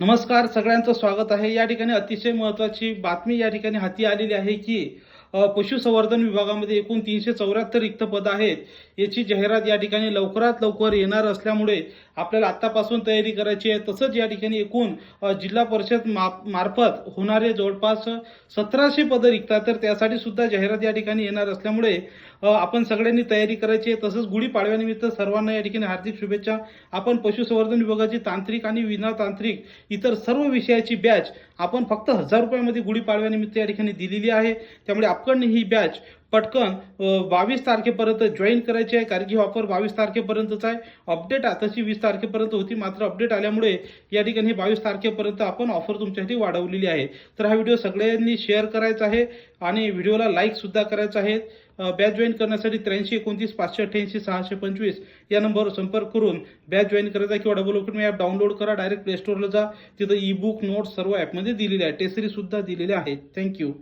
नमस्कार, सगळ्यांचं स्वागत आहे। या ठिकाणी अतिशय महत्त्वाची बातमी या ठिकाणी हाती आलेली आहे की पशुसंवर्धन विभागामध्ये एकूण 374 रिक्त पद आहेत। याची जाहिरात या ठिकाणी लवकरात लवकर येणार असल्यामुळे आपल्याला आत्तापासून तयारी करायची आहे। तसंच या ठिकाणी एकूण जिल्हा परिषद मार्फत होणारे जवळपास 1700 पद रिक्त आहेत, तर त्यासाठी सुद्धा जाहिरात या ठिकाणी येणार असल्यामुळे आपण सगळ्यांनी तयारी करायची आहे। तसंच गुढीपाडव्यानिमित्त सर्वांना या ठिकाणी हार्दिक शुभेच्छा। आपण पशुसंवर्धन विभागाची तांत्रिक आणि विनातांत्रिक इतर सर्व विषयाची बॅच आपण फक्त 1000 रुपयामध्ये गुढीपाडव्यानिमित्त या ठिकाणी दिलेली आहे। त्यामुळे आपण ही बॅच पटकन 22 तारखेपर्यंत जॉईन करायची आहे, कारण की ऑफर 22 तारखेपर्यंतच आहे। अपडेट आताची 20 तारखेपर्यंत होती, मात्र अपडेट आल्यामुळे या ठिकाणी 22 तारखेपर्यंत आपण ऑफर तुमच्यासाठी वाढवलेली आहे। तर हा व्हिडिओ सगळ्यांनी शेअर करायचा आहे आणि व्हिडिओला लाईक सुद्धा करायचा आहे। बॅच जॉईन करण्यासाठी 83 29 588 625 या नंबरवर संपर्क करून बॅच जॉईन करायचा किंवा डबल ओपन ॲप डाउनलोड करा। डायरेक्ट प्ले स्टोअरला जा, तिथं ई बुक नोट्स सर्व ॲपमध्ये दिलेले आहे, टेसरी सुद्धा दिलेले आहेत। थँक्यू।